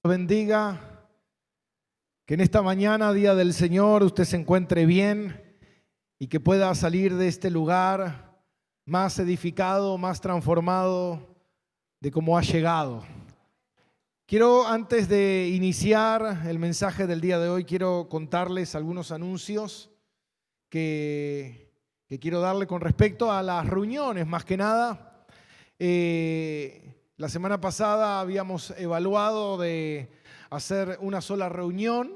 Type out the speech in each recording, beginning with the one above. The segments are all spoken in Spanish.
Bendiga, que en esta mañana, día del Señor, usted se encuentre bien y que pueda salir de este lugar más edificado, más transformado de cómo ha llegado. Quiero, antes de iniciar el mensaje del día de hoy, quiero contarles algunos anuncios que quiero darle con respecto a las reuniones, más que nada. La semana pasada habíamos evaluado de hacer una sola reunión,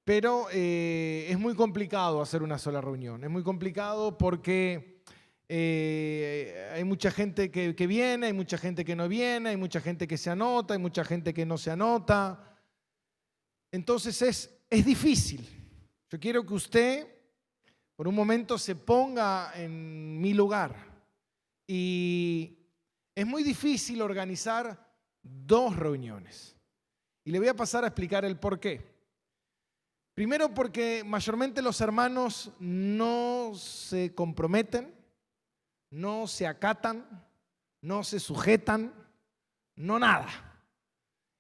pero es muy complicado hacer una sola reunión. Es muy complicado porque hay mucha gente que viene, hay mucha gente que no viene, hay mucha gente que se anota, hay mucha gente que no se anota. Entonces es difícil. Yo quiero que usted por un momento se ponga en mi lugar. Y es muy difícil organizar dos reuniones. Y le voy a pasar a explicar el por qué. Primero, porque mayormente los hermanos no se comprometen, no se acatan, no se sujetan, no nada.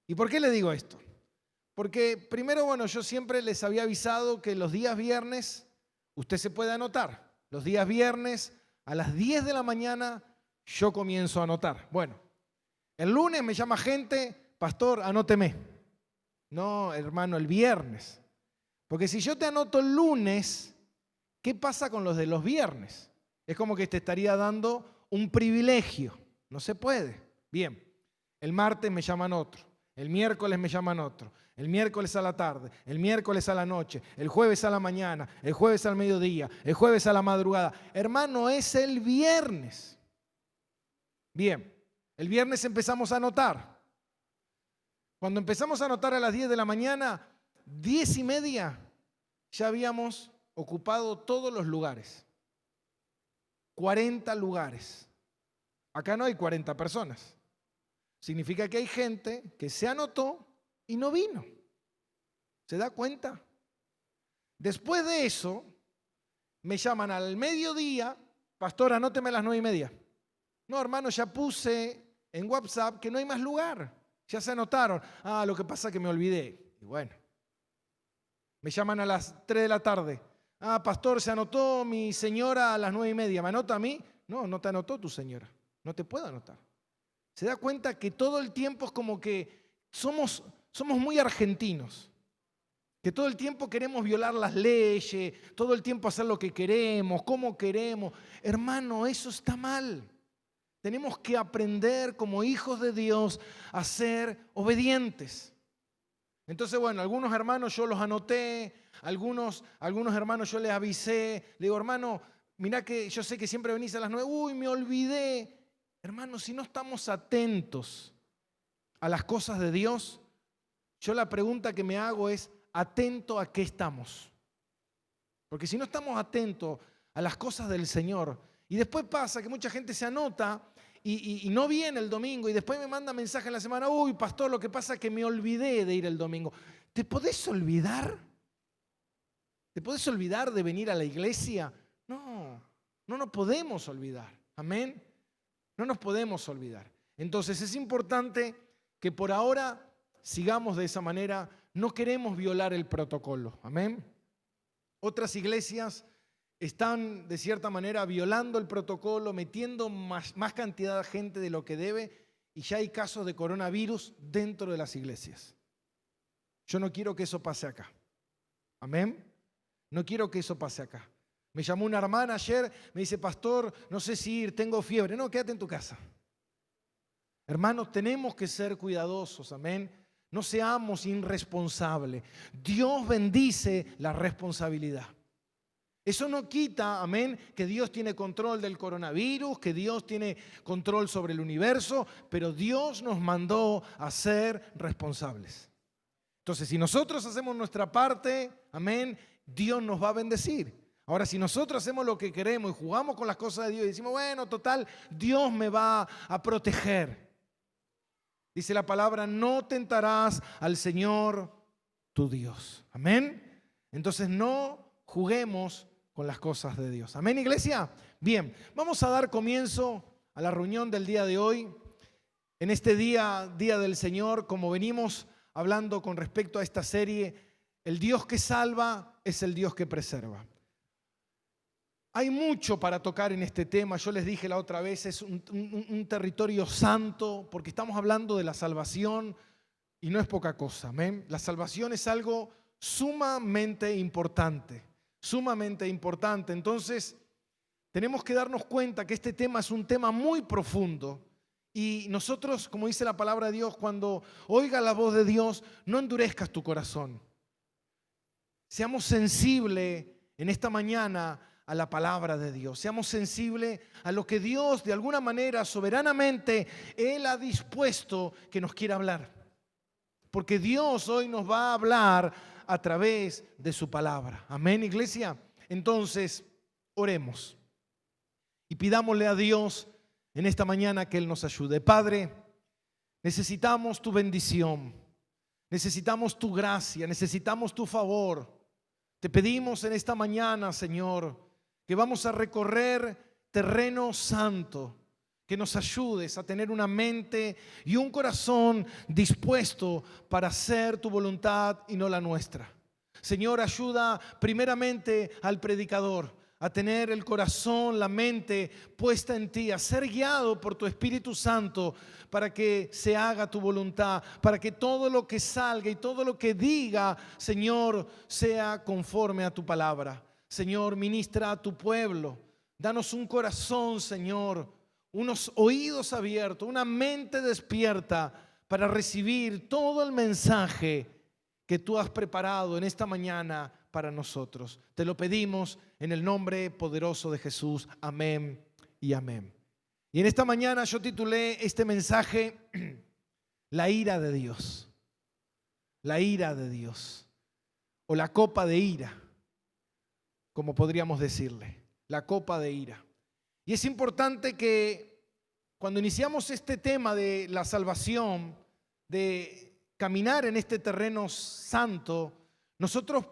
¿Y por qué le digo esto? Porque primero, bueno, yo siempre les había avisado que los días viernes usted se puede anotar. Los días viernes a las 10 de la mañana yo comienzo a anotar. Bueno, el lunes me llama gente, pastor, anóteme. No, hermano, el viernes. Porque si yo te anoto el lunes, ¿qué pasa con los de los viernes? Es como que te estaría dando un privilegio. No se puede. Bien, el martes me llaman otro, el miércoles me llaman otro, el miércoles a la tarde, el miércoles a la noche, el jueves a la mañana, el jueves al mediodía, el jueves a la madrugada. Hermano, es el viernes. Bien, el viernes empezamos a anotar. Cuando empezamos a anotar a las 10 de la mañana, 10:30, ya habíamos ocupado todos los lugares. 40 lugares. Acá no hay 40 personas. Significa que hay gente que se anotó y no vino. ¿Se da cuenta? Después de eso, me llaman al mediodía, pastor, anóteme a las 9:30. No, hermano, ya puse en WhatsApp que no hay más lugar. Ya se anotaron. Lo que pasa es que me olvidé. Y bueno, me llaman a las 3 de la tarde. Pastor, se anotó mi señora a las 9:30. ¿Me anota a mí? No, no te anotó tu señora. No te puedo anotar. Se da cuenta que todo el tiempo es como que somos muy argentinos. Que todo el tiempo queremos violar las leyes, todo el tiempo hacer lo que queremos, como queremos. Hermano, eso está mal. Tenemos que aprender como hijos de Dios a ser obedientes. Entonces, bueno, algunos hermanos yo los anoté, algunos hermanos yo les avisé. Le digo, hermano, mirá que yo sé que siempre venís a las 9. Uy, me olvidé. Hermano, si no estamos atentos a las cosas de Dios, yo la pregunta que me hago es, ¿atento a qué estamos? Porque si no estamos atentos a las cosas del Señor, y después pasa que mucha gente se anota y no viene el domingo y después me manda mensaje en la semana, uy, pastor, lo que pasa es que me olvidé de ir el domingo. ¿Te podés olvidar? ¿Te podés olvidar de venir a la iglesia? No nos podemos olvidar. Amén. No nos podemos olvidar. Entonces es importante que por ahora sigamos de esa manera. No queremos violar el protocolo. Amén. Otras iglesias están de cierta manera violando el protocolo, metiendo más cantidad de gente de lo que debe y ya hay casos de coronavirus dentro de las iglesias. Yo no quiero que eso pase acá. Amén. No quiero que eso pase acá. Me llamó una hermana ayer, me dice, pastor, no sé si ir, tengo fiebre. No, quédate en tu casa. Hermanos, tenemos que ser cuidadosos, amén. No seamos irresponsables. Dios bendice la responsabilidad. Eso no quita, amén, que Dios tiene control del coronavirus, que Dios tiene control sobre el universo, pero Dios nos mandó a ser responsables. Entonces, si nosotros hacemos nuestra parte, amén, Dios nos va a bendecir. Ahora, si nosotros hacemos lo que queremos y jugamos con las cosas de Dios y decimos, bueno, total, Dios me va a proteger. Dice la palabra, no tentarás al Señor tu Dios. Amén. Entonces, no juguemos con las cosas de Dios. Amén, iglesia. Bien, vamos a dar comienzo a la reunión del día de hoy. En este día del Señor, como venimos hablando con respecto a esta serie, el Dios que salva es el Dios que preserva. Hay mucho para tocar en este tema. Yo les dije la otra vez, es un territorio santo, porque estamos hablando de la salvación y no es poca cosa. ¿Amén? La salvación es algo sumamente importante, sumamente importante. Entonces, tenemos que darnos cuenta que este tema es un tema muy profundo. Y nosotros, como dice la palabra de Dios, cuando oigas la voz de Dios, no endurezcas tu corazón. Seamos sensibles en esta mañana a la palabra de Dios. Seamos sensibles a lo que Dios de alguna manera soberanamente Él ha dispuesto que nos quiera hablar. Porque Dios hoy nos va a hablar a través de su palabra. Amén, iglesia. Entonces, oremos y pidámosle a Dios en esta mañana que Él nos ayude. Padre, necesitamos tu bendición, necesitamos tu gracia, necesitamos tu favor. Te pedimos en esta mañana, Señor, que vamos a recorrer terreno santo, que nos ayudes a tener una mente y un corazón dispuesto para hacer tu voluntad y no la nuestra. Señor, ayuda primeramente al predicador a tener el corazón, la mente puesta en ti, a ser guiado por tu Espíritu Santo para que se haga tu voluntad, para que todo lo que salga y todo lo que diga, Señor, sea conforme a tu palabra. Señor, ministra a tu pueblo. Danos un corazón, Señor, unos oídos abiertos, una mente despierta para recibir todo el mensaje que tú has preparado en esta mañana para nosotros. Te lo pedimos en el nombre poderoso de Jesús. Amén y amén. Y en esta mañana yo titulé este mensaje La ira de Dios. La ira de Dios. O la copa de ira, como podríamos decirle. La copa de ira. Y es importante que cuando iniciamos este tema de la salvación, de caminar en este terreno santo, nosotros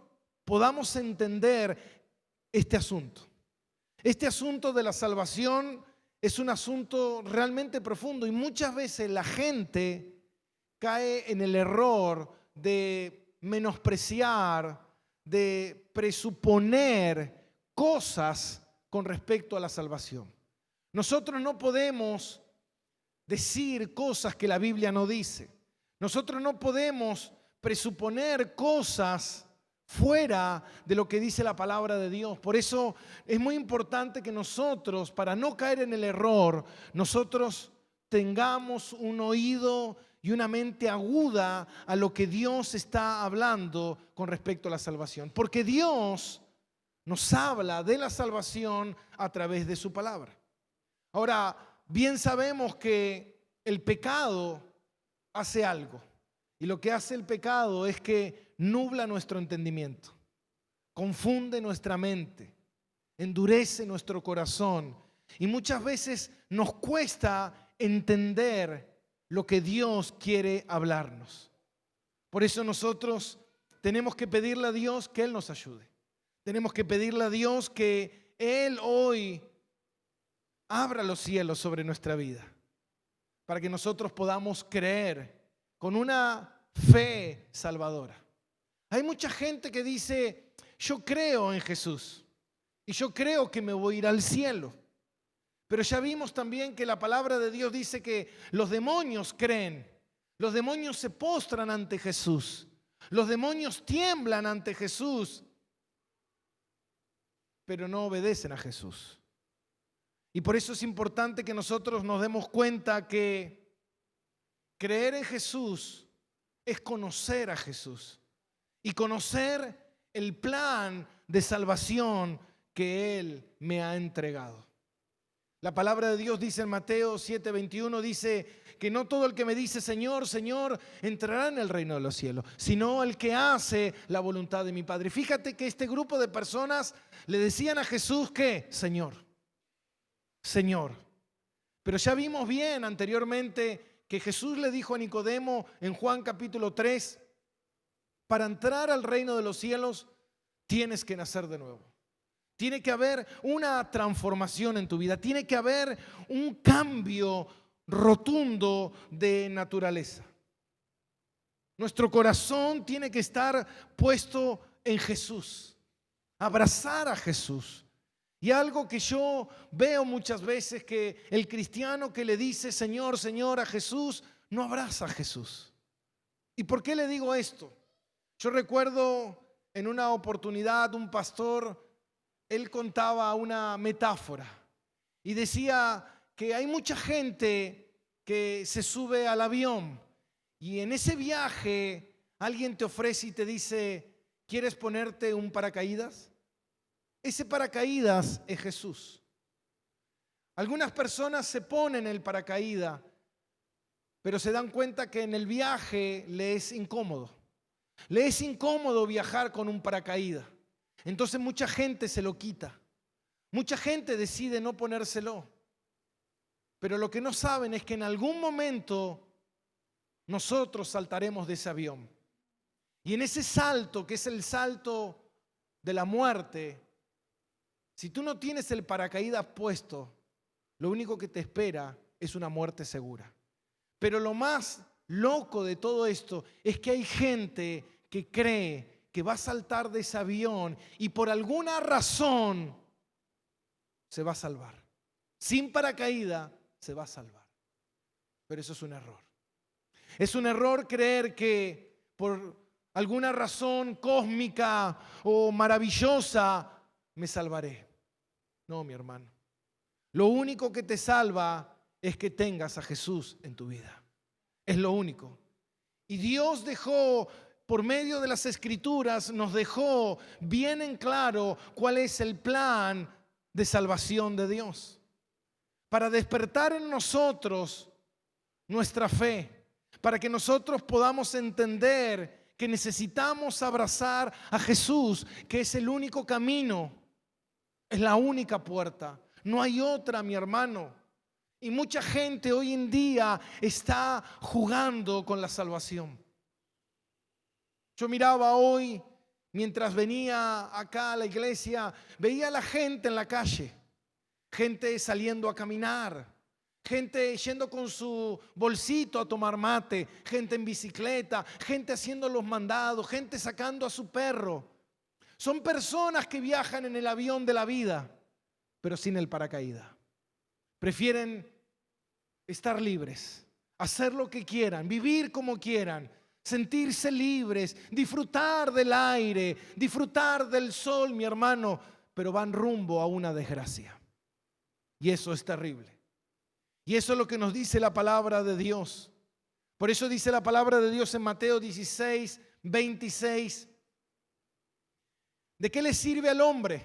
podamos entender este asunto. Este asunto de la salvación es un asunto realmente profundo y muchas veces la gente cae en el error de menospreciar, de presuponer cosas con respecto a la salvación. Nosotros no podemos decir cosas que la Biblia no dice. Nosotros no podemos presuponer cosas fuera de lo que dice la palabra de Dios. Por eso es muy importante que nosotros, para no caer en el error, nosotros tengamos un oído y una mente aguda a lo que Dios está hablando con respecto a la salvación. Porque Dios nos habla de la salvación a través de su palabra. Ahora, bien sabemos que el pecado hace algo. Y lo que hace el pecado es que nubla nuestro entendimiento, confunde nuestra mente, endurece nuestro corazón. Y muchas veces nos cuesta entender lo que Dios quiere hablarnos. Por eso nosotros tenemos que pedirle a Dios que Él nos ayude. Tenemos que pedirle a Dios que Él hoy abra los cielos sobre nuestra vida para que nosotros podamos creer con una fe salvadora. Hay mucha gente que dice, yo creo en Jesús y yo creo que me voy a ir al cielo. Pero ya vimos también que la palabra de Dios dice que los demonios creen, los demonios se postran ante Jesús, los demonios tiemblan ante Jesús, pero no obedecen a Jesús. Y por eso es importante que nosotros nos demos cuenta que creer en Jesús es conocer a Jesús y conocer el plan de salvación que Él me ha entregado. La palabra de Dios dice en Mateo 7:21, dice que no todo el que me dice Señor, Señor, entrará en el reino de los cielos, sino el que hace la voluntad de mi Padre. Fíjate que este grupo de personas le decían a Jesús que Señor, Señor. Pero ya vimos bien anteriormente que Jesús le dijo a Nicodemo en Juan capítulo 3, para entrar al reino de los cielos tienes que nacer de nuevo. Tiene que haber una transformación en tu vida, tiene que haber un cambio rotundo de naturaleza. Nuestro corazón tiene que estar puesto en Jesús, abrazar a Jesús. Y algo que yo veo muchas veces, que el cristiano que le dice Señor, Señor a Jesús, no abraza a Jesús. ¿Y por qué le digo esto? Yo recuerdo en una oportunidad un pastor, él contaba una metáfora y decía que hay mucha gente que se sube al avión y en ese viaje alguien te ofrece y te dice, ¿quieres ponerte un paracaídas? Ese paracaídas es Jesús. Algunas personas se ponen el paracaídas, pero se dan cuenta que en el viaje le es incómodo. Le es incómodo viajar con un paracaídas. Entonces mucha gente se lo quita. Mucha gente decide no ponérselo. Pero lo que no saben es que en algún momento nosotros saltaremos de ese avión. Y en ese salto, que es el salto de la muerte, si tú no tienes el paracaídas puesto, lo único que te espera es una muerte segura. Pero lo más loco de todo esto es que hay gente que cree que va a saltar de ese avión y por alguna razón se va a salvar. Sin paracaídas se va a salvar. Pero eso es un error. Es un error creer que por alguna razón cósmica o maravillosa me salvaré. No, mi hermano. Lo único que te salva es que tengas a Jesús en tu vida. Es lo único. Y Dios dejó, por medio de las Escrituras, nos dejó bien en claro cuál es el plan de salvación de Dios. Para despertar en nosotros nuestra fe, para que nosotros podamos entender que necesitamos abrazar a Jesús, que es el único camino, es la única puerta. No hay otra, mi hermano. Y mucha gente hoy en día está jugando con la salvación. Yo miraba hoy, mientras venía acá a la iglesia, veía a la gente en la calle, gente saliendo a caminar, gente yendo con su bolsito a tomar mate, gente en bicicleta, gente haciendo los mandados, gente sacando a su perro. Son personas que viajan en el avión de la vida, pero sin el paracaídas. Prefieren estar libres, hacer lo que quieran, vivir como quieran, sentirse libres, disfrutar del aire, disfrutar del sol, mi hermano, pero van rumbo a una desgracia. Y eso es terrible. Y eso es lo que nos dice la palabra de Dios. Por eso dice la palabra de Dios en Mateo 16, 26. ¿De qué le sirve al hombre?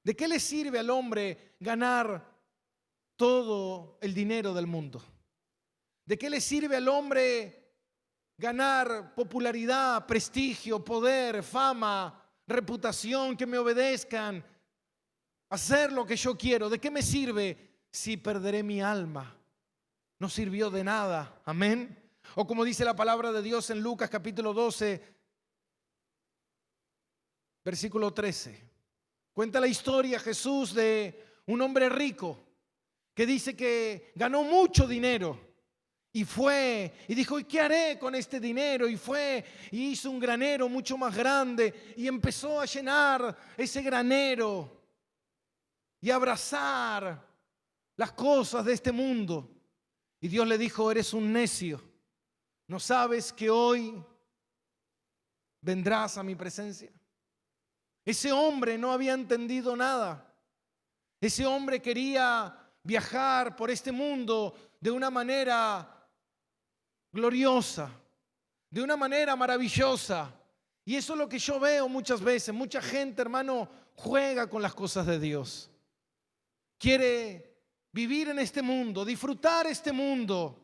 ¿De qué le sirve al hombre ganar todo el dinero del mundo? ¿De qué le sirve al hombre ganar popularidad, prestigio, poder, fama, reputación, que me obedezcan, hacer lo que yo quiero? ¿De qué me sirve si perderé mi alma? No sirvió de nada. Amén. O como dice la palabra de Dios en Lucas capítulo 12, versículo 13. Cuenta la historia Jesús de un hombre rico que dice que ganó mucho dinero y fue y dijo, ¿y qué haré con este dinero? Y fue y hizo un granero mucho más grande y empezó a llenar ese granero y a abrazar las cosas de este mundo. Y Dios le dijo, eres un necio, ¿no sabes que hoy vendrás a mi presencia? Ese hombre no había entendido nada. Ese hombre quería viajar por este mundo de una manera gloriosa, de una manera maravillosa. Y eso es lo que yo veo muchas veces. Mucha gente, hermano, juega con las cosas de Dios. Quiere vivir en este mundo, disfrutar este mundo,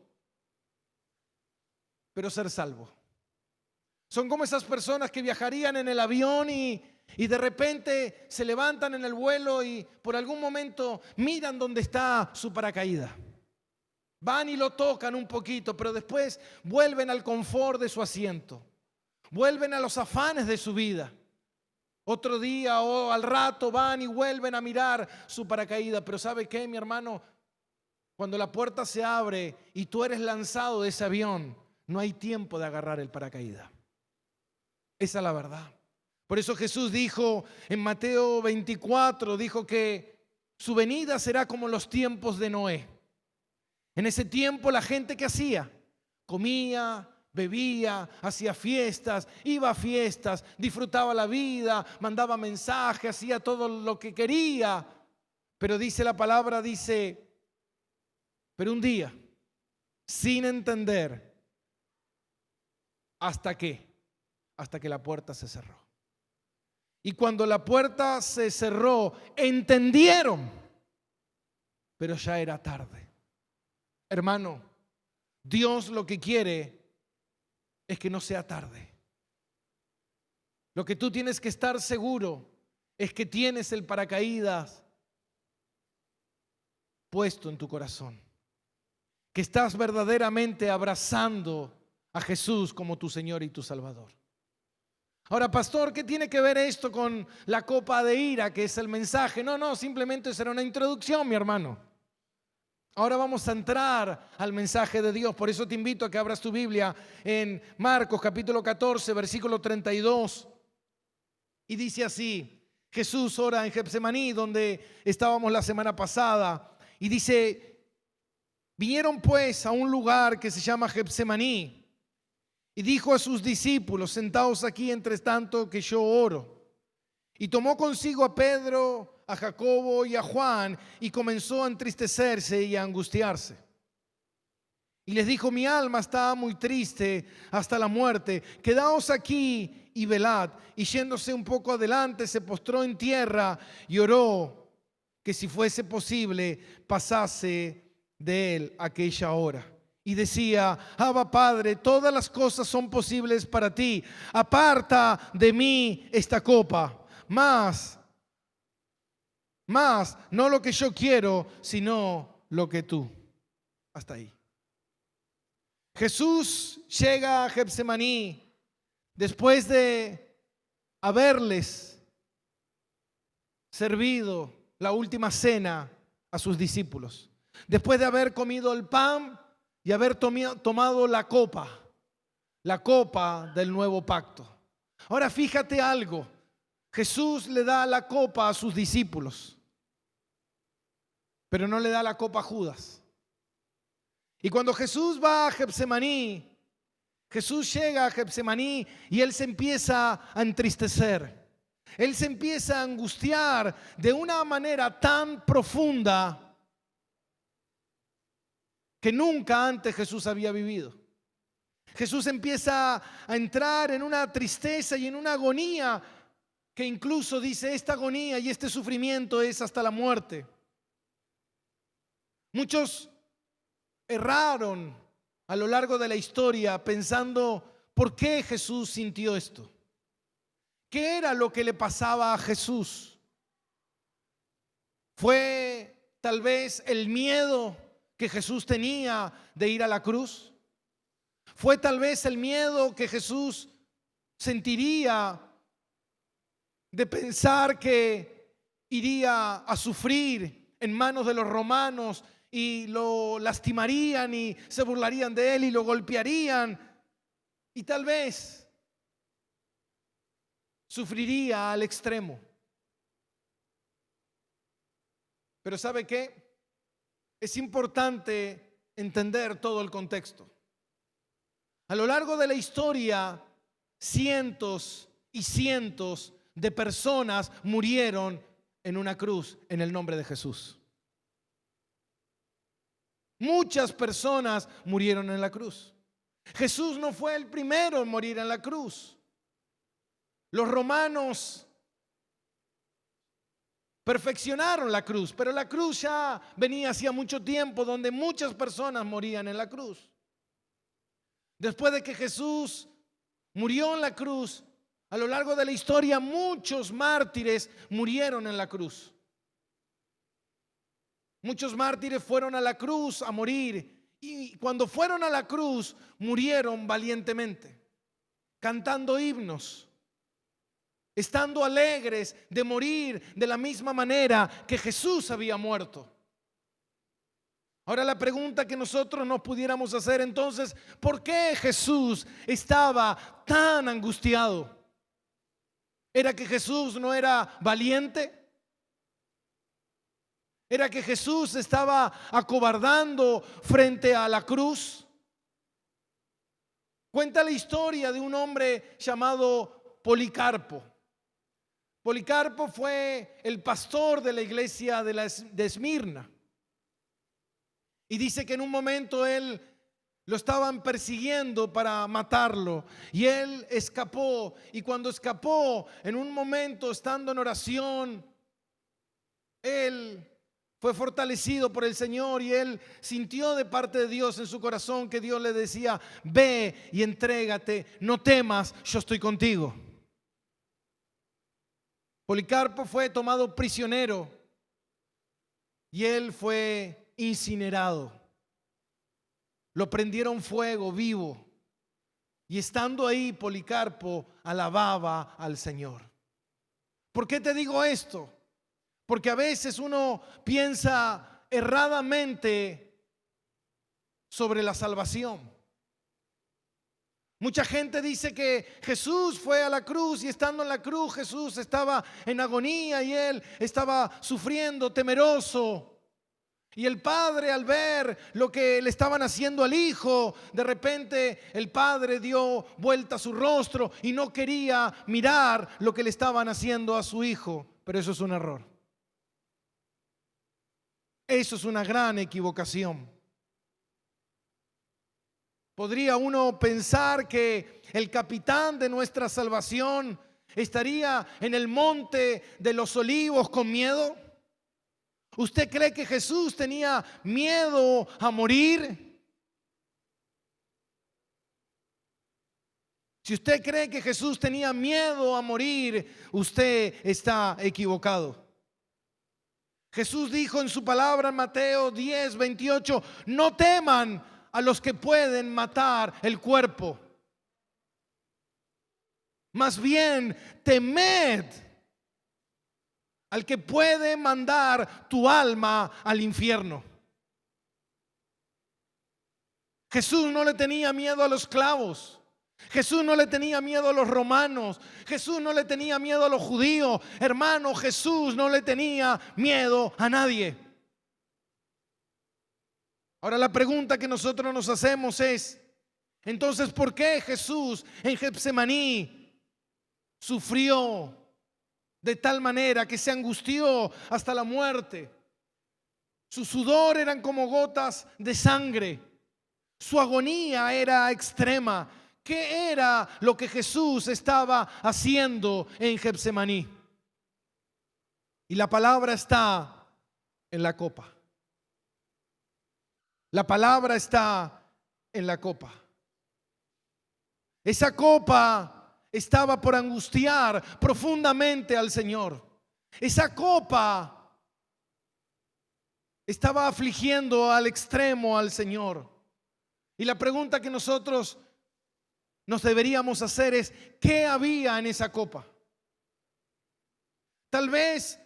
pero ser salvo. Son como esas personas que viajarían en el avión y de repente se levantan en el vuelo y por algún momento miran dónde está su paracaídas. Van y lo tocan un poquito, pero después vuelven al confort de su asiento. Vuelven a los afanes de su vida. Otro día o al rato van y vuelven a mirar su paracaídas. Pero ¿sabe qué, mi hermano? Cuando la puerta se abre y tú eres lanzado de ese avión, no hay tiempo de agarrar el paracaídas. Esa es la verdad. Por eso Jesús dijo en Mateo 24, dijo que su venida será como los tiempos de Noé. En ese tiempo la gente, ¿qué hacía? Comía, bebía, hacía fiestas, iba a fiestas, disfrutaba la vida, mandaba mensajes, hacía todo lo que quería. Pero dice la palabra, dice, pero un día, sin entender, ¿hasta qué? Hasta que la puerta se cerró. Y cuando la puerta se cerró, entendieron, pero ya era tarde. Hermano, Dios lo que quiere es que no sea tarde. Lo que tú tienes que estar seguro es que tienes el paracaídas puesto en tu corazón, que estás verdaderamente abrazando a Jesús como tu Señor y tu Salvador. Ahora, pastor, ¿qué tiene que ver esto con la copa de ira, que es el mensaje? No, simplemente será una introducción, mi hermano. Ahora vamos a entrar al mensaje de Dios. Por eso te invito a que abras tu Biblia en Marcos capítulo 14, versículo 32. Y dice así: Jesús ora en Getsemaní, donde estábamos la semana pasada. Y dice: vinieron pues a un lugar que se llama Getsemaní. Y dijo a sus discípulos: sentaos aquí entre tanto que yo oro. Y tomó consigo a Pedro, a Jacobo y a Juan, y comenzó a entristecerse y a angustiarse. Y les dijo: mi alma está muy triste hasta la muerte, quedaos aquí y velad. Y yéndose un poco adelante, se postró en tierra y oró que si fuese posible pasase de él aquella hora. Y decía: Abba, Padre, todas las cosas son posibles para ti. Aparta de mí esta copa, mas no lo que yo quiero, sino lo que tú. Hasta ahí. Jesús llega a Getsemaní después de haberles servido la última cena a sus discípulos. Después de haber comido el pan y haber tomado la copa del nuevo pacto. Ahora fíjate algo, Jesús le da la copa a sus discípulos, pero no le da la copa a Judas. Y cuando Jesús va a Getsemaní, Jesús llega a Getsemaní y él se empieza a entristecer. Él se empieza a angustiar de una manera tan profunda que nunca antes Jesús había vivido. Jesús empieza a entrar en una tristeza y en una agonía que incluso dice: esta agonía y este sufrimiento es hasta la muerte. Muchos erraron a lo largo de la historia pensando: ¿por qué Jesús sintió esto? ¿Qué era lo que le pasaba a Jesús? ¿Fue tal vez el miedo que Jesús tenía de ir a la cruz? ¿Fue tal vez el miedo que Jesús sentiría de pensar que iría a sufrir en manos de los romanos y lo lastimarían y se burlarían de él y lo golpearían? Y tal vez sufriría al extremo. Pero ¿sabe qué? Es importante entender todo el contexto. A lo largo de la historia, cientos y cientos de personas murieron en una cruz en el nombre de Jesús. Muchas personas murieron en la cruz. Jesús no fue el primero en morir en la cruz. Los romanos perfeccionaron la cruz, pero la cruz ya venía hacía mucho tiempo donde muchas personas morían en la cruz. Después de que Jesús murió en la cruz, a lo largo de la historia muchos mártires murieron en la cruz. Muchos mártires fueron a la cruz a morir, y cuando fueron a la cruz murieron valientemente, cantando himnos, estando alegres de morir de la misma manera que Jesús había muerto. Ahora la pregunta que nosotros nos pudiéramos hacer entonces, ¿por qué Jesús estaba tan angustiado? ¿Era que Jesús no era valiente? ¿Era que Jesús estaba acobardando frente a la cruz? Cuenta la historia de un hombre llamado Policarpo. Policarpo fue el pastor de la iglesia de Esmirna. Y dice que en un momento él lo estaban persiguiendo para matarlo y él escapó. Y cuando escapó, en un momento estando en oración, él fue fortalecido por el Señor y él sintió de parte de Dios en su corazón que Dios le decía: ve y entrégate, no temas, yo estoy contigo. Policarpo fue tomado prisionero y él fue incinerado. Lo prendieron fuego vivo y estando ahí Policarpo alababa al Señor. ¿Por qué te digo esto? Porque a veces uno piensa erradamente sobre la salvación. Mucha gente dice que Jesús fue a la cruz y estando en la cruz Jesús estaba en agonía y él estaba sufriendo, temeroso. Y el padre, al ver lo que le estaban haciendo al hijo, de repente el padre dio vuelta a su rostro y no quería mirar lo que le estaban haciendo a su hijo. Pero eso es un error. Eso es una gran equivocación. ¿Podría uno pensar que el capitán de nuestra salvación estaría en el monte de los olivos con miedo? ¿Usted cree que Jesús tenía miedo a morir? Si usted cree que Jesús tenía miedo a morir, usted está equivocado. Jesús dijo en su palabra en Mateo 10:28, no teman a los que pueden matar el cuerpo. Más bien, temed al que puede mandar tu alma al infierno. Jesús no le tenía miedo a los clavos. Jesús no le tenía miedo a los romanos. Jesús no le tenía miedo a los judíos. Hermano, Jesús no le tenía miedo a nadie. Ahora la pregunta que nosotros nos hacemos es, entonces, ¿por qué Jesús en Getsemaní sufrió de tal manera que se angustió hasta la muerte? Su sudor eran como gotas de sangre. Su agonía era extrema. ¿Qué era lo que Jesús estaba haciendo en Getsemaní? Y la palabra está en la copa. La palabra está en la copa. Esa copa estaba por angustiar profundamente al Señor. Esa copa estaba afligiendo al extremo al Señor. Y la pregunta que nosotros nos deberíamos hacer es, ¿qué había en esa copa? Tal vez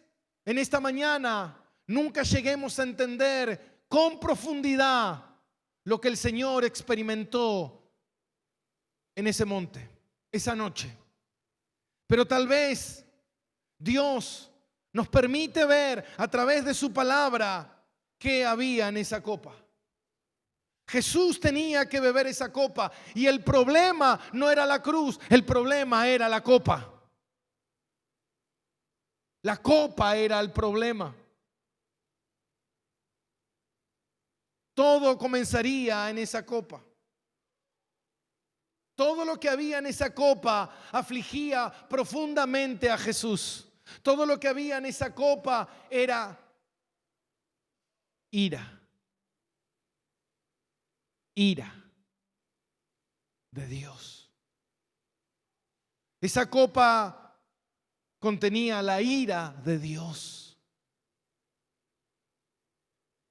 en esta mañana nunca lleguemos a entender con profundidad lo que el Señor experimentó en ese monte, esa noche. Pero tal vez Dios nos permite ver a través de su palabra qué había en esa copa. Jesús tenía que beber esa copa y el problema no era la cruz, el problema era la copa. La copa era el problema. Todo comenzaría en esa copa. Todo lo que había en esa copa afligía profundamente a Jesús. Todo lo que había en esa copa era ira. Ira de Dios. Esa copa contenía la ira de Dios.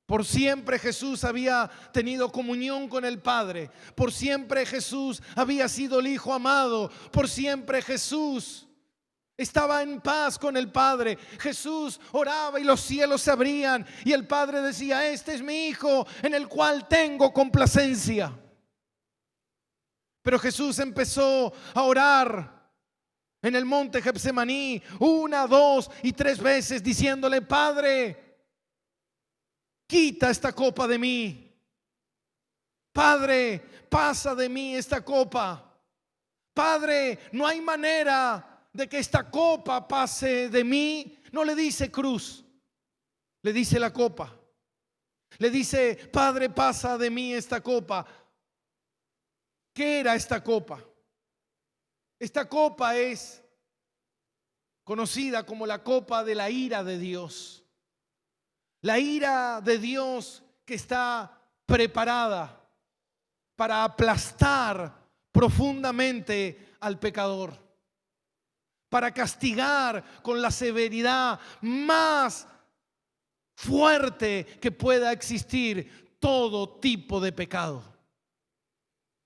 Por siempre Jesús había tenido comunión con el Padre. Por siempre Jesús había sido el Hijo amado. Por siempre Jesús Estaba en paz con el Padre. Jesús oraba y los cielos se abrían y el Padre decía: este es mi Hijo en el cual tengo complacencia. Pero Jesús empezó a orar en el monte Getsemaní 1, 2 y 3 veces diciéndole: Padre, quita esta copa de mí. Padre, pasa de mí esta copa. Padre, no hay manera de que esta copa pase de mí. No le dice cruz, le dice la copa. Le dice: Padre, pasa de mí esta copa. ¿Qué era esta copa? Esta copa es conocida como la copa de la ira de Dios. La ira de Dios que está preparada para aplastar profundamente al pecador, para castigar con la severidad más fuerte que pueda existir todo tipo de pecado.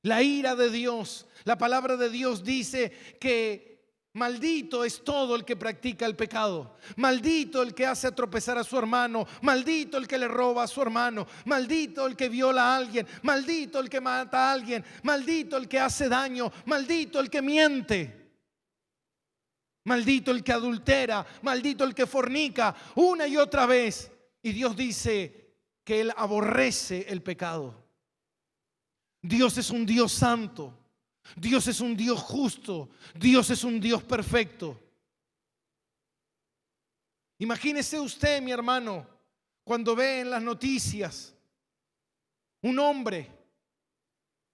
La ira de Dios, la palabra de Dios dice que maldito es todo el que practica el pecado. Maldito el que hace tropezar a su hermano. Maldito el que le roba a su hermano. Maldito el que viola a alguien. Maldito el que mata a alguien. Maldito el que hace daño. Maldito el que miente. Maldito el que adultera. Maldito el que fornica una y otra vez. Y Dios dice que Él aborrece el pecado. Dios es un Dios santo. Dios es un Dios justo. Dios es un Dios perfecto. Imagínese usted, mi hermano, cuando ve en las noticias un hombre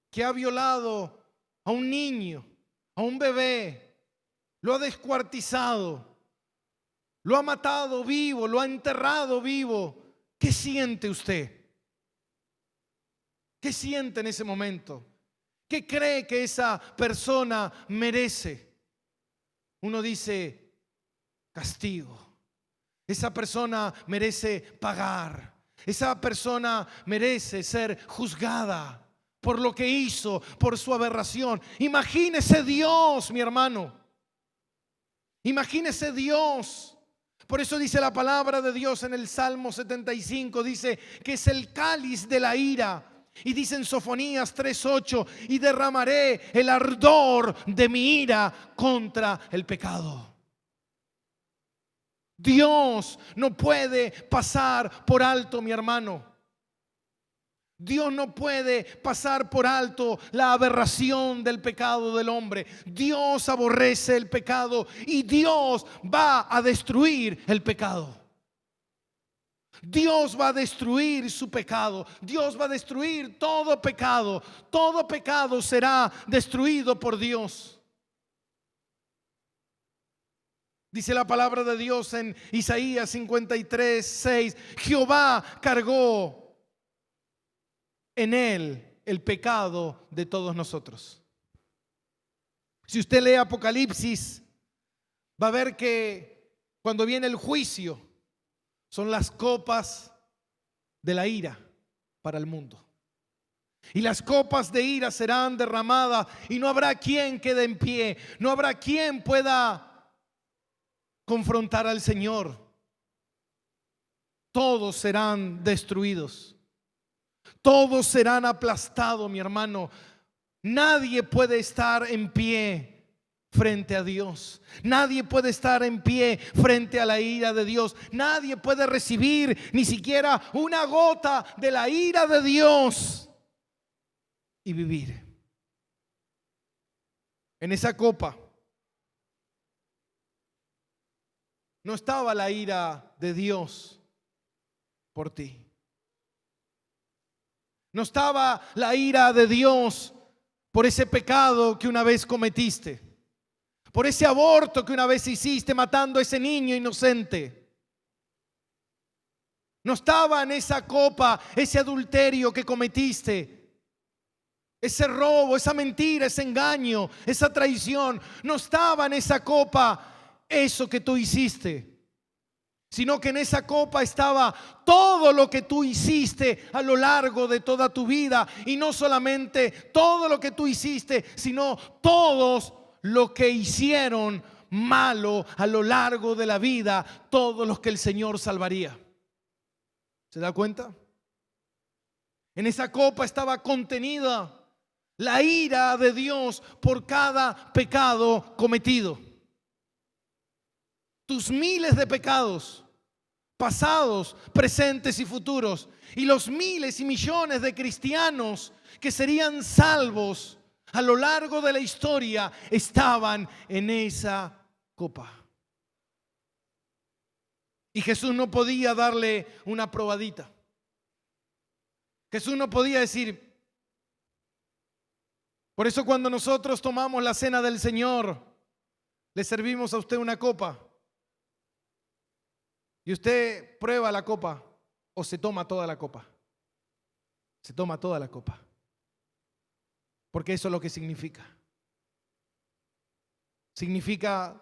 que ha violado a un niño, a un bebé, lo ha descuartizado, lo ha matado vivo, lo ha enterrado vivo. ¿Qué siente usted? ¿Qué siente en ese momento? ¿Qué cree que esa persona merece? Uno dice: castigo. Esa persona merece pagar. Esa persona merece ser juzgada por lo que hizo, por su aberración. Imagínese Dios, mi hermano. Imagínese Dios. Por eso dice la palabra de Dios en el Salmo 75, dice que es el cáliz de la ira. Y dice en Sofonías 3:8: y derramaré el ardor de mi ira contra el pecado. Dios no puede pasar por alto, mi hermano. Dios no puede pasar por alto la aberración del pecado del hombre. Dios aborrece el pecado y Dios va a destruir el pecado. Dios va a destruir su pecado. Dios va a destruir todo pecado. Todo pecado será destruido por Dios. Dice la palabra de Dios en Isaías 53:6: Jehová cargó en él el pecado de todos nosotros. Si usted lee Apocalipsis, va a ver que cuando viene el juicio, son las copas de la ira para el mundo. Y las copas de ira serán derramadas y no habrá quien quede en pie. No habrá quien pueda confrontar al Señor. Todos serán destruidos. Todos serán aplastados, mi hermano. Nadie puede estar en pie frente a Dios. Nadie puede estar en pie frente a la ira de Dios. Nadie puede recibir ni siquiera una gota de la ira de Dios y vivir. En esa copa no estaba la ira de Dios por ti. No estaba la ira de Dios por ese pecado que una vez cometiste, por ese aborto que una vez hiciste matando a ese niño inocente. No estaba en esa copa ese adulterio que cometiste, ese robo, esa mentira, ese engaño, esa traición. No estaba en esa copa eso que tú hiciste, sino que en esa copa estaba todo lo que tú hiciste a lo largo de toda tu vida. Y no solamente todo lo que tú hiciste, sino todos lo que hicieron malo a lo largo de la vida, todos los que el Señor salvaría. ¿Se da cuenta? En esa copa estaba contenida la ira de Dios por cada pecado cometido. Tus miles de pecados, pasados, presentes y futuros, y los miles y millones de cristianos que serían salvos a lo largo de la historia, estaban en esa copa. Y Jesús no podía darle una probadita. Jesús no podía decir. Por eso cuando nosotros tomamos la cena del Señor, le servimos a usted una copa. Y usted prueba la copa o se toma toda la copa. Se toma toda la copa. Porque eso es lo que significa. Significa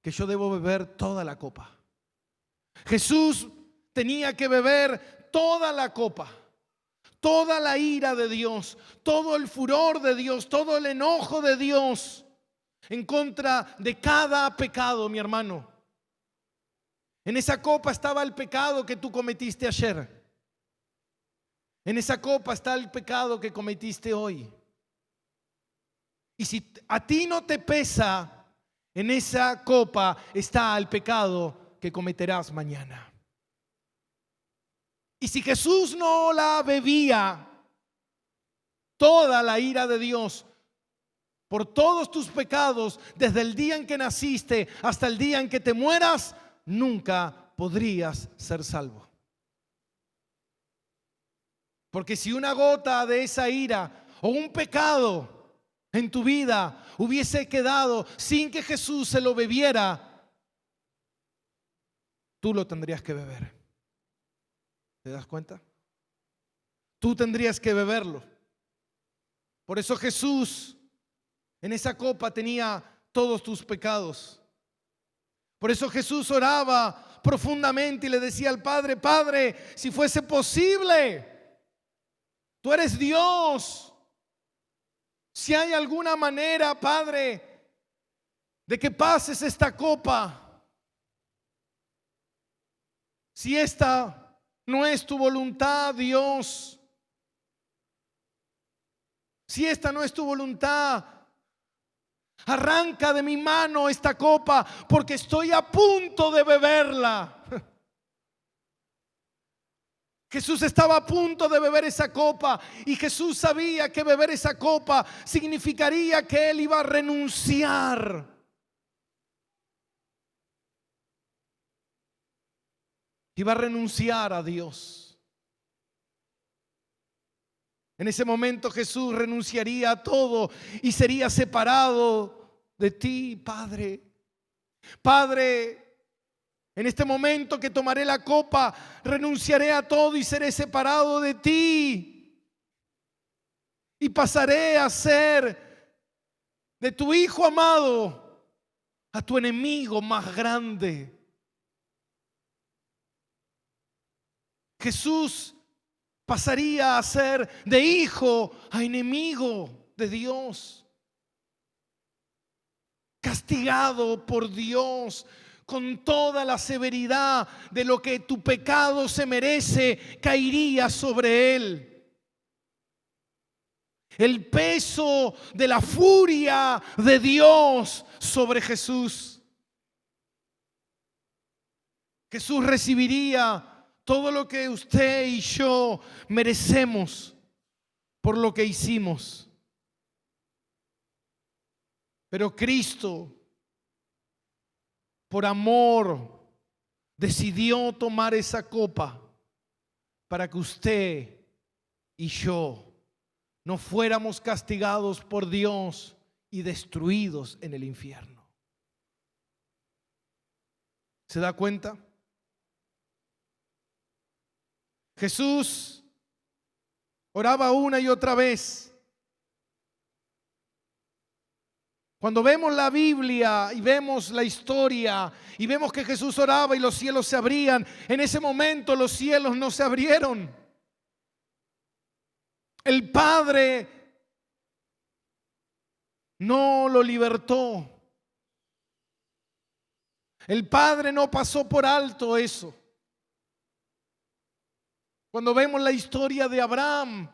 que yo debo beber toda la copa. Jesús tenía que beber toda la copa. Toda la ira de Dios, todo el furor de Dios, todo el enojo de Dios en contra de cada pecado, mi hermano. En esa copa estaba el pecado que tú cometiste ayer. En esa copa está el pecado que cometiste hoy. Y si a ti no te pesa, en esa copa está el pecado que cometerás mañana. Y si Jesús no la bebía, toda la ira de Dios por todos tus pecados, desde el día en que naciste hasta el día en que te mueras, nunca podrías ser salvo. Porque si una gota de esa ira o un pecado en tu vida hubiese quedado sin que Jesús se lo bebiera, tú lo tendrías que beber. ¿Te das cuenta? Tú tendrías que beberlo. Por eso Jesús en esa copa tenía todos tus pecados. Por eso Jesús oraba profundamente y le decía al Padre: Padre, si fuese posible, tú eres Dios. Si hay alguna manera, Padre, de que pases esta copa, si esta no es tu voluntad, Dios, si esta no es tu voluntad, arranca de mi mano esta copa, porque estoy a punto de beberla. Jesús estaba a punto de beber esa copa y Jesús sabía que beber esa copa significaría que él iba a renunciar. Iba a renunciar a Dios. En ese momento Jesús renunciaría a todo y sería separado de ti, Padre. Padre, en este momento que tomaré la copa, renunciaré a todo y seré separado de ti. Y pasaré a ser de tu Hijo amado a tu enemigo más grande. Jesús pasaría a ser de hijo a enemigo de Dios. Castigado por Dios con toda la severidad de lo que tu pecado se merece, caería sobre él. El peso de la furia de Dios sobre Jesús. Jesús recibiría todo lo que usted y yo merecemos por lo que hicimos. Pero Cristo, por amor, decidió tomar esa copa para que usted y yo no fuéramos castigados por Dios y destruidos en el infierno. ¿Se da cuenta? Jesús oraba una y otra vez. Cuando vemos la Biblia y vemos la historia y vemos que Jesús oraba y los cielos se abrían, en ese momento los cielos no se abrieron. El Padre no lo libertó. El Padre no pasó por alto eso. Cuando vemos la historia de Abraham,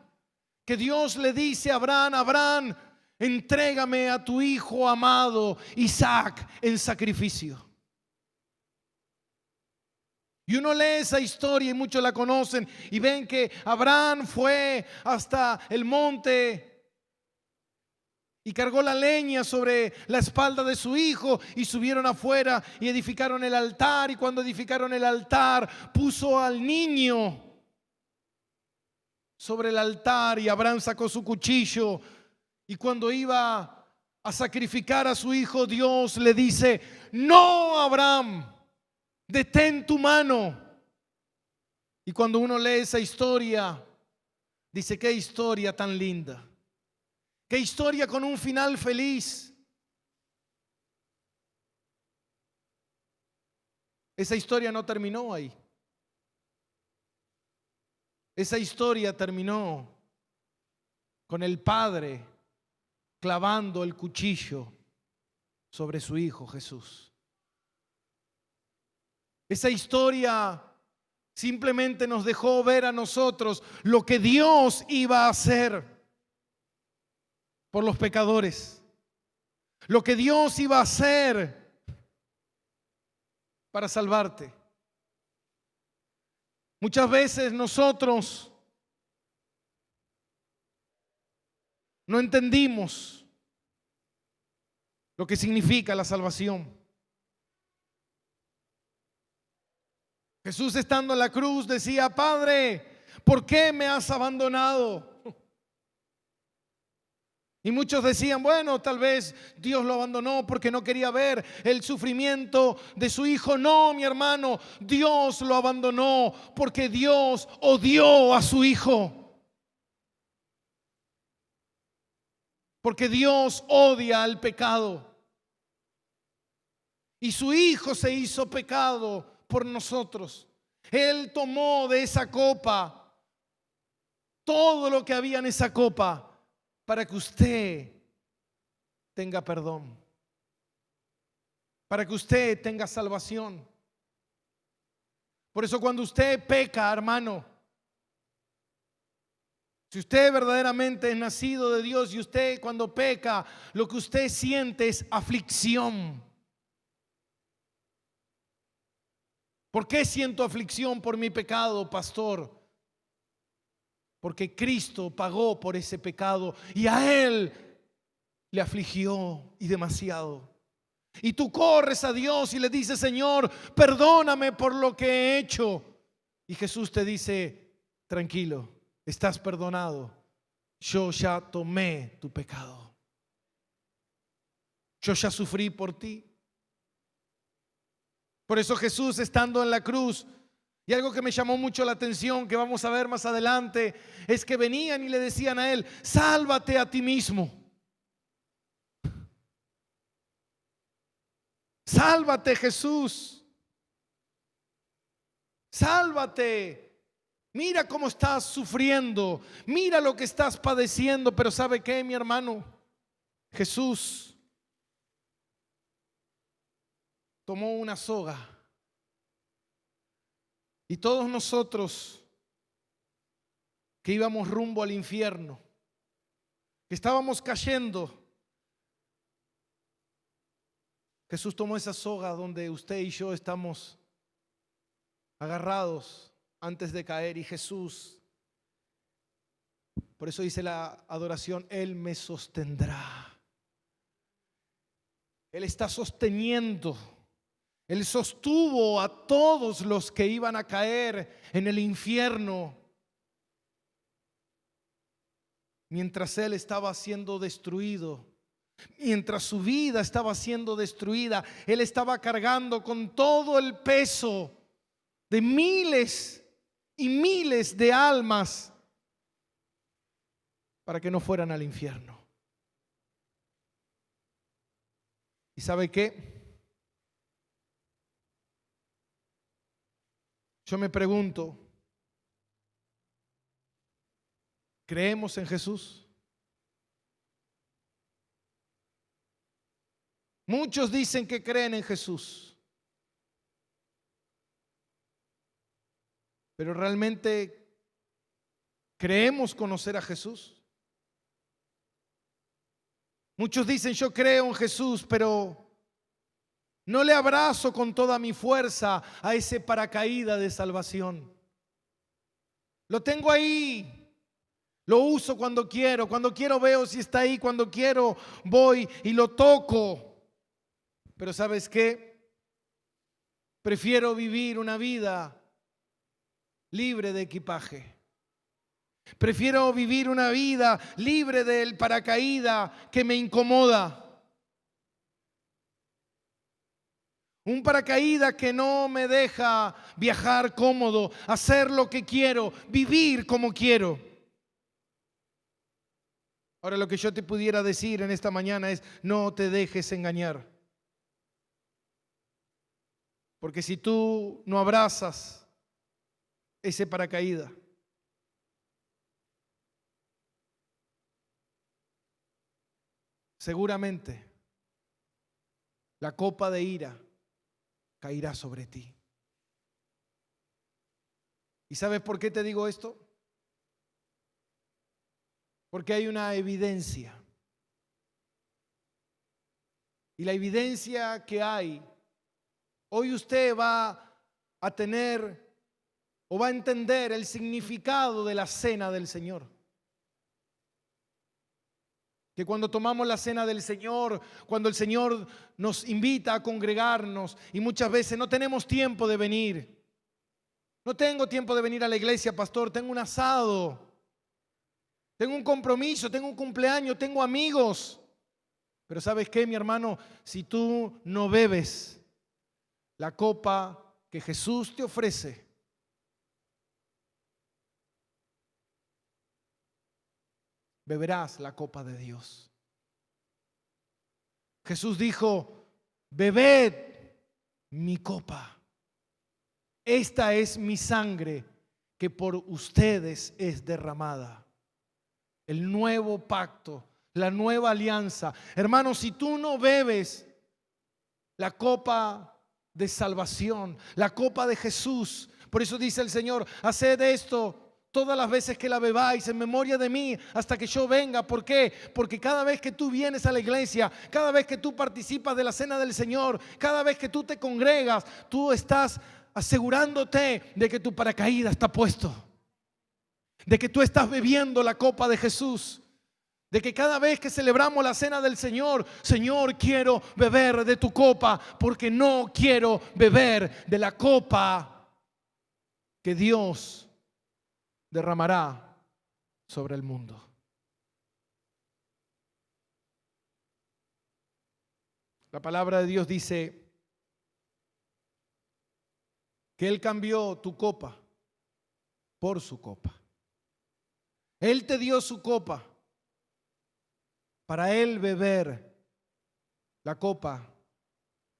que Dios le dice a Abraham: Abraham, entrégame a tu hijo amado Isaac en sacrificio. Y uno lee esa historia y muchos la conocen y ven que Abraham fue hasta el monte y cargó la leña sobre la espalda de su hijo y subieron afuera y edificaron el altar. Y cuando edificaron el altar, puso al niño sobre el altar y Abraham sacó su cuchillo. Y cuando iba a sacrificar a su hijo, Dios le dice: no, Abraham, detén tu mano. Y cuando uno lee esa historia, dice: qué historia tan linda, qué historia con un final feliz. Esa historia no terminó ahí. Esa historia terminó con el padre clavando el cuchillo sobre su hijo Jesús. Esa historia simplemente nos dejó ver a nosotros lo que Dios iba a hacer por los pecadores, lo que Dios iba a hacer para salvarte. Muchas veces nosotros no entendimos lo que significa la salvación. Jesús, estando en la cruz, decía: Padre, ¿por qué me has abandonado? Y muchos decían: bueno, tal vez Dios lo abandonó porque no quería ver el sufrimiento de su hijo. No, mi hermano, Dios lo abandonó porque Dios odió a su hijo. Porque Dios odia al pecado. Y su hijo se hizo pecado por nosotros. Él tomó de esa copa todo lo que había en esa copa para que usted tenga perdón, para que usted tenga salvación. Por eso cuando usted peca, hermano, si usted verdaderamente es nacido de Dios y usted cuando peca, lo que usted siente es aflicción. ¿Por qué siento aflicción por mi pecado, pastor? Porque Cristo pagó por ese pecado y a Él le afligió y demasiado. Y tú corres a Dios y le dices: Señor, perdóname por lo que he hecho. Y Jesús te dice: tranquilo, estás perdonado. Yo ya tomé tu pecado. Yo ya sufrí por ti. Por eso Jesús, estando en la cruz, y algo que me llamó mucho la atención, que vamos a ver más adelante, es que venían y le decían a Él: sálvate a ti mismo. Sálvate, Jesús. Sálvate. Mira cómo estás sufriendo. Mira lo que estás padeciendo. Pero ¿sabe qué, mi hermano? Jesús tomó una soga. Y todos nosotros que íbamos rumbo al infierno, que estábamos cayendo, Jesús tomó esa soga donde usted y yo estamos agarrados antes de caer. Y Jesús, por eso dice la adoración: Él me sostendrá. Él está sosteniendo. Él sostuvo a todos los que iban a caer en el infierno mientras Él estaba siendo destruido. Mientras su vida estaba siendo destruida, Él estaba cargando con todo el peso de miles y miles de almas para que no fueran al infierno. ¿Y sabe qué? Yo me pregunto, ¿creemos en Jesús? Muchos dicen que creen en Jesús, Pero realmente creemos conocer a Jesús. Muchos dicen, yo creo en Jesús, pero no le abrazo con toda mi fuerza a ese paracaídas de salvación. Lo tengo ahí, lo uso cuando quiero veo si está ahí, cuando quiero voy y lo toco. Pero ¿sabes qué? Prefiero vivir una vida libre de equipaje. Prefiero vivir una vida libre del paracaídas que me incomoda. Un paracaídas que no me deja viajar cómodo, hacer lo que quiero, vivir como quiero. Ahora lo que yo te pudiera decir en esta mañana es, no te dejes engañar. Porque si tú no abrazas ese paracaídas, seguramente la copa de ira caerá sobre ti. ¿Y sabes por qué te digo esto? Porque hay una evidencia. Y la evidencia que hay, hoy usted va a tener o va a entender el significado de la cena del Señor. Que cuando tomamos la cena del Señor, cuando el Señor nos invita a congregarnos y muchas veces no tenemos tiempo de venir. No tengo tiempo de venir a la iglesia, pastor, tengo un asado, tengo un compromiso, tengo un cumpleaños, tengo amigos. Pero ¿sabes qué, mi hermano? Si tú no bebes la copa que Jesús te ofrece, beberás la copa de Dios. Jesús dijo, bebed mi copa. Esta es mi sangre que por ustedes es derramada. El nuevo pacto, la nueva alianza. Hermanos, si tú no bebes la copa de salvación, la copa de Jesús, por eso dice el Señor, haced esto todas las veces que la bebáis en memoria de mí hasta que yo venga. ¿Por qué? Porque cada vez que tú vienes a la iglesia, cada vez que tú participas de la cena del Señor, cada vez que tú te congregas, tú estás asegurándote de que tu paracaídas está puesto, de que tú estás bebiendo la copa de Jesús, de que cada vez que celebramos la cena del Señor, Señor, quiero beber de tu copa, porque no quiero beber de la copa que Dios derramará sobre el mundo. La palabra de Dios dice que Él cambió tu copa por su copa. Él te dio su copa para Él beber la copa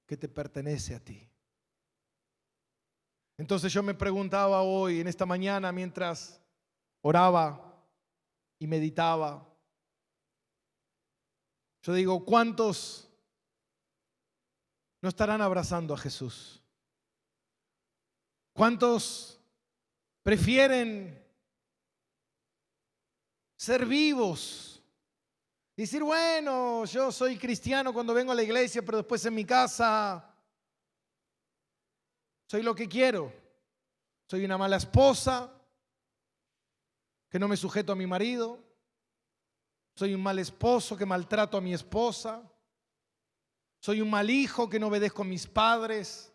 que te pertenece a ti. Entonces yo me preguntaba hoy, en esta mañana, mientras oraba y meditaba, yo digo, ¿cuántos no estarán abrazando a Jesús? ¿Cuántos prefieren ser vivos? Decir, bueno, yo soy cristiano cuando vengo a la iglesia, pero después en mi casa soy lo que quiero. Soy una mala esposa, que no me sujeto a mi marido. Soy un mal esposo que maltrato a mi esposa. Soy un mal hijo que no obedezco a mis padres.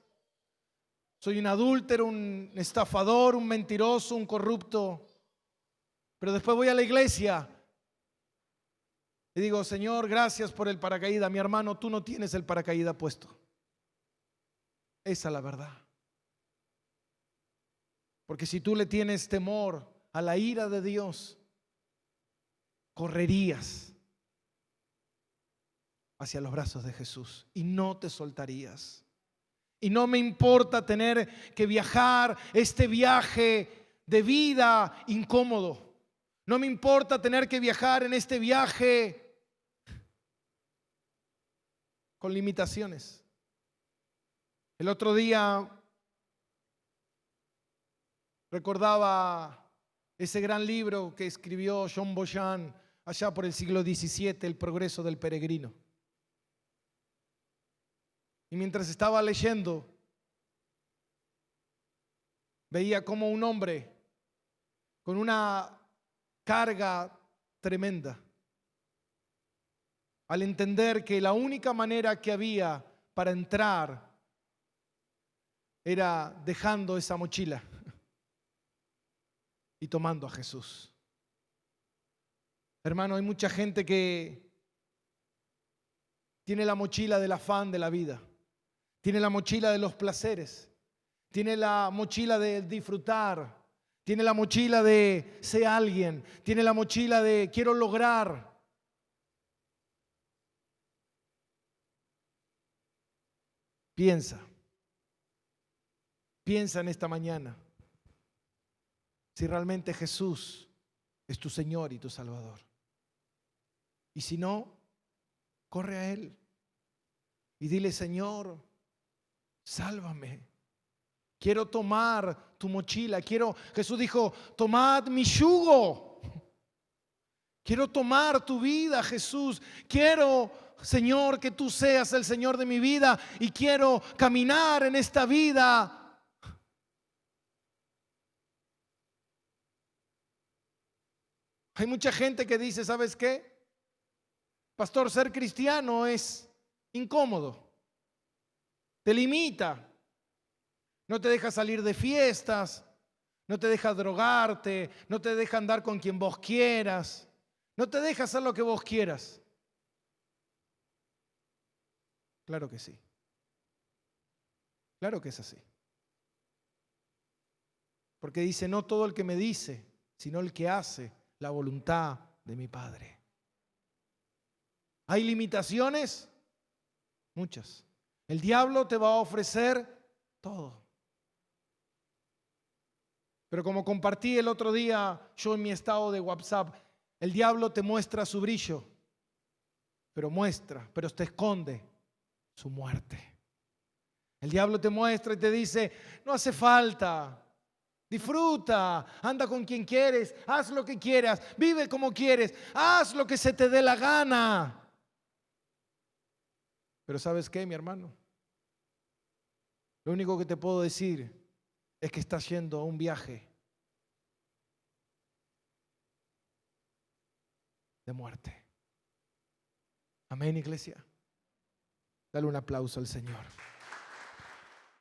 Soy un adúltero, un estafador, un mentiroso, un corrupto. Pero después voy a la iglesia y digo, Señor, gracias por el paracaídas. Mi hermano, tú no tienes el paracaídas puesto. Esa es la verdad. Porque si tú le tienes temor a la ira de Dios, correrías hacia los brazos de Jesús y no te soltarías. Y no me importa tener que viajar este viaje de vida incómodo. No me importa tener que viajar en este viaje con limitaciones. El otro día Recordaba ese gran libro que escribió Jean Valjean allá por el siglo XVII, El progreso del peregrino. Y mientras estaba leyendo, veía como un hombre con una carga tremenda, al entender que la única manera que había para entrar era dejando esa mochila y tomando a Jesús. Hermano, hay mucha gente que tiene la mochila del afán de la vida, tiene la mochila de los placeres, tiene la mochila de disfrutar, tiene la mochila de ser alguien, tiene la mochila de quiero lograr. Piensa en esta mañana si realmente Jesús es tu Señor y tu Salvador. Y si no, corre a Él y dile: Señor, sálvame. Quiero tomar tu mochila. Jesús dijo: tomad mi yugo. Quiero tomar tu vida, Jesús. Quiero, Señor, que tú seas el Señor de mi vida y quiero caminar en esta vida. Hay mucha gente que dice: ¿sabes qué? Pastor, ser cristiano es incómodo, te limita, no te deja salir de fiestas, no te deja drogarte, no te deja andar con quien vos quieras, no te deja hacer lo que vos quieras. Claro que sí, claro que es así. Porque dice: no todo el que me dice, sino el que hace la voluntad de mi Padre. ¿Hay limitaciones? Muchas. El diablo te va a ofrecer todo. Pero como compartí el otro día yo en mi estado de WhatsApp, el diablo te muestra su brillo, pero te esconde su muerte. El diablo te muestra y te dice: no hace falta. Disfruta, anda con quien quieres, haz lo que quieras, vive como quieres, haz lo que se te dé la gana. Pero ¿sabes qué, mi hermano? Lo único que te puedo decir es que estás yendo a un viaje de muerte. Amén, iglesia. Dale un aplauso al Señor.